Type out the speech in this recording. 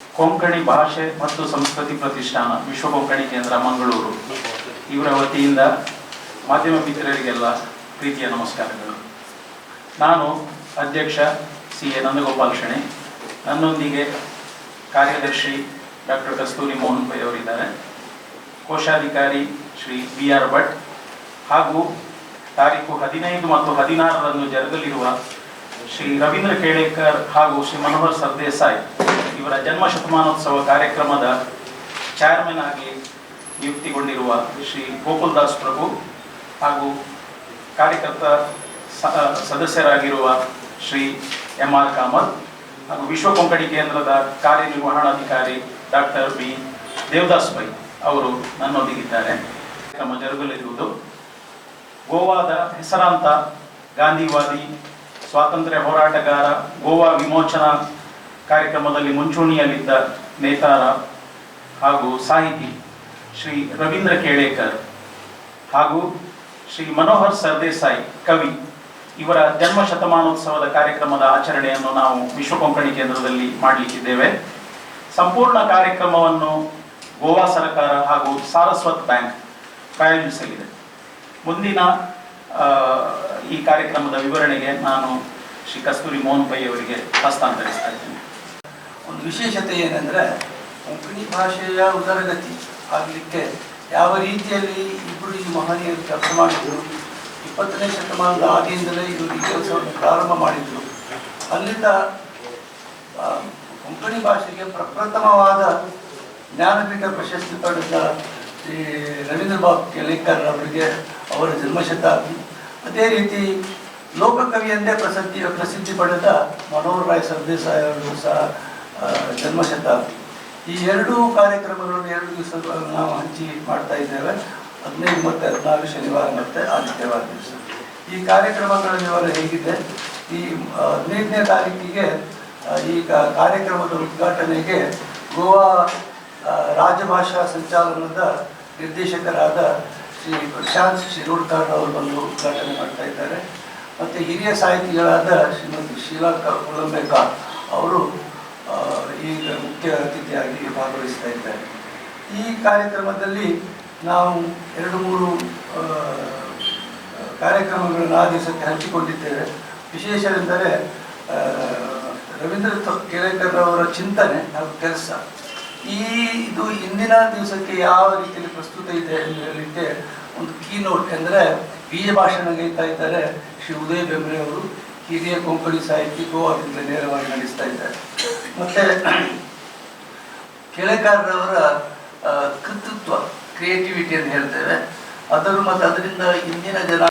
ಕೊಂಕಣಿ ಭಾಷೆ ಮತ್ತು ಸಂಸ್ಕೃತಿ ಪ್ರತಿಷ್ಠಾನ ವಿಶ್ವ ಕೊಂಕಣಿ ಕೇಂದ್ರ ಮಂಗಳೂರು ಇವರ ವತಿಯಿಂದ ಮಾಧ್ಯಮ ಮಿತ್ರರಿಗೆಲ್ಲ ಪ್ರೀತಿಯ ನಮಸ್ಕಾರಗಳು. ನಾನು ಅಧ್ಯಕ್ಷ ಸಿ.ಎ. ನಂದಗೋಪಾಲ್ ಶೆಣೆ. ನನ್ನೊಂದಿಗೆ ಕಾರ್ಯದರ್ಶಿ ಡಾಕ್ಟರ್ ಕಸ್ತೂರಿ ಮೋಹನ್ ಪೈ ಅವರಿದ್ದಾರೆ, ಕೋಶಾಧಿಕಾರಿ ಶ್ರೀ ಬಿ.ಆರ್. ಭಟ್ ಹಾಗೂ ತಾರೀಕು 15 ಮತ್ತು 16ರಂದು ಜರುಗಲಿರುವ ಶ್ರೀ ರವೀಂದ್ರ ಕೇಳೇಕರ್ ಹಾಗೂ ಶ್ರೀ ಮನೋಹರ್ ಸರ್ದೇಸಾಯಿ ಇವರ ಜನ್ಮ ಶತಮಾನೋತ್ಸವ ಕಾರ್ಯಕ್ರಮದ ಚೇರ್ಮನ್ ಆಗಿ ನಿಯುಕ್ತಿಗೊಂಡಿರುವ ಶ್ರೀ ಗೋಕುಲ್ ದಾಸ್ ಪ್ರಭು ಹಾಗೂ ಕಾರ್ಯಕರ್ತ ಸದಸ್ಯರಾಗಿರುವ ಶ್ರೀ ಎಂ.ಆರ್. ಕಾಮತ್ ಹಾಗೂ ವಿಶ್ವ ಕೊಂಕಣಿ ಕೇಂದ್ರದ ಕಾರ್ಯನಿರ್ವಹಣಾಧಿಕಾರಿ ಡಾಕ್ಟರ್ ಬಿ. ದೇವದಾಸ್ ಪೈ ಅವರು ನನ್ನೊಂದಿಗಿದ್ದಾರೆ. ಕಾರ್ಯಕ್ರಮ ಜರುಗಲಿರುವುದು ಗೋವಾದ ಹೆಸರಾಂತ ಗಾಂಧಿವಾದಿ, ಸ್ವಾತಂತ್ರ್ಯ ಹೋರಾಟಗಾರ, ಗೋವಾ ವಿಮೋಚನಾ ಕಾರ್ಯಕ್ರಮದಲ್ಲಿ ಮುಂಚೂಣಿಯಲ್ಲಿದ್ದ ನೇತಾರ ಹಾಗೂ ಸಾಹಿತಿ ಶ್ರೀ ರವೀಂದ್ರ ಕೇಳೇಕರ್ ಹಾಗೂ ಶ್ರೀ ಮನೋಹರ್ ಸರ್ದೇಸಾಯಿ ಕವಿ ಇವರ ಜನ್ಮ ಶತಮಾನೋತ್ಸವದ ಕಾರ್ಯಕ್ರಮದ ಆಚರಣೆಯನ್ನು ನಾವು ವಿಶ್ವ ಕೊಂಕಣಿ ಕೇಂದ್ರದಲ್ಲಿ ಮಾಡಲಿಕ್ಕಿದ್ದೇವೆ. ಸಂಪೂರ್ಣ ಕಾರ್ಯಕ್ರಮವನ್ನು ಗೋವಾ ಸರ್ಕಾರ ಹಾಗೂ ಸಾರಸ್ವತ್ ಬ್ಯಾಂಕ್ ಪ್ರಾಯೋಜಿಸಲಿದೆ. ಮುಂದಿನ ಈ ಕಾರ್ಯಕ್ರಮದ ವಿವರಣೆಗೆ ನಾನು ಶ್ರೀ ಕಸ್ತೂರಿ ಮೋಹನ್ ಪೈ ಅವರಿಗೆ ಹಸ್ತಾಂತರಿಸ್ತಾ ಇದ್ದೇನೆ. ಒಂದು ವಿಶೇಷತೆ ಏನಂದರೆ, ಕೊಂಕಣಿ ಭಾಷೆಯ ಉದರಗತಿ ಆಗಲಿಕ್ಕೆ ಯಾವ ರೀತಿಯಲ್ಲಿ ಇಬ್ಬರು ಈ ಮಹನೀಯರು ಕೆಲಸ ಮಾಡಿದರು, 20ನೇ ಶತಮಾನದ ಆದಿಯಿಂದಲೇ ಇವರು ಈ ಕೆಲಸವನ್ನು ಪ್ರಾರಂಭ ಮಾಡಿದರು. ಅಲ್ಲಿಂದ ಕೊಂಕಣಿ ಭಾಷೆಗೆ ಪ್ರಪ್ರಥಮವಾದ ಜ್ಞಾನಪೀಠ ಪ್ರಶಸ್ತಿ ಪಡೆದ ಶ್ರೀ ರವೀಂದ್ರ ಕೇಳೇಕರ್ ಅವರಿಗೆ ಅವರ ಜನ್ಮಶತಾಬ್ದಿ, ಅದೇ ರೀತಿ ಲೋಕಕವಿ ಎಂದೇ ಪ್ರಸಿದ್ಧಿ ಪಡೆದ ಮನೋಹರ್ ರಾಯ್ ಸರ್ದೇಸಾಯಿ ಅವರು ಸಹ ಜನ್ಮಶತಾಬ್ದಿ. ಈ ಎರಡೂ ಕಾರ್ಯಕ್ರಮಗಳನ್ನು 2 ದಿವಸ ನಾವು ಹಂಚಿ ಮಾಡ್ತಾ ಇದ್ದೇವೆ. 15 ಮತ್ತು 14 ಶನಿವಾರ ಮತ್ತು ಆದಿತ್ಯವಾರ ದಿವಸ. ಈ ಕಾರ್ಯಕ್ರಮಗಳ ವಿವರ ಹೇಗಿದೆ, ಈ 15ನೇ ತಾರೀಕಿಗೆ ಈ ಕಾರ್ಯಕ್ರಮದ ಉದ್ಘಾಟನೆಗೆ ಗೋವಾ ರಾಜಭಾಷಾ ಸಂಚಾಲನದ ನಿರ್ದೇಶಕರಾದ ಶ್ರೀ ಪ್ರಶಾಂತ್ ಶಿರೋಡ್ಕರ್ ಅವರು ಬಂದು ಉದ್ಘಾಟನೆ ಮಾಡ್ತಾ ಇದ್ದಾರೆ. ಮತ್ತು ಹಿರಿಯ ಸಾಹಿತಿಗಳಾದ ಶ್ರೀಮತಿ ಶೀಲಾ ಕೊಲಂಬೇಕರ್ ಅವರು ಈಗ ಮುಖ್ಯ ಅತಿಥಿಯಾಗಿ ಭಾಗವಹಿಸ್ತಾ ಇದ್ದಾರೆ. ಈ ಕಾರ್ಯಕ್ರಮದಲ್ಲಿ ನಾವು 2-3 ಕಾರ್ಯಕ್ರಮಗಳನ್ನು ಆ ದಿವಸಕ್ಕೆ ಹಂಚಿಕೊಂಡಿದ್ದೇವೆ. ವಿಶೇಷವೆಂದರೆ ರವೀಂದ್ರ ಕೇಳೇಕರ್ ಅವರ ಚಿಂತನೆ ಹಾಗೂ ಕೆಲಸ, ಇದು ಇಂದಿನ ದಿವಸಕ್ಕೆ ಯಾವ ರೀತಿಯಲ್ಲಿ ಪ್ರಸ್ತುತ ಇದೆ ಎಂದು ಹೇಳಲಿಕ್ಕೆ ಒಂದು ಕೀನೋಟ್ ಎಂದರೆ ಬೀಜ ಭಾಷಣ ಗೈತಾ ಇದ್ದಾರೆ ಶ್ರೀ ಉದಯ ಬೆಂಬ್ರೆ ಅವರು, ಹಿರಿಯ ಕೊಂಕಣಿ ಸಾಹಿತಿ, ಗೋವಾದಿಂದ ನೇರವಾಗಿ ನಡೆಸ್ತಾ ಇದ್ದಾರೆ. ಮತ್ತು ಕೇಳೇಕರ್ರವರ ಕೃತಿತ್ವ, ಕ್ರಿಯೇಟಿವಿಟಿ ಅಂತ ಹೇಳ್ತೇವೆ, ಅದನ್ನು ಮತ್ತು ಅದರಿಂದ ಇಂದಿನ ಜನ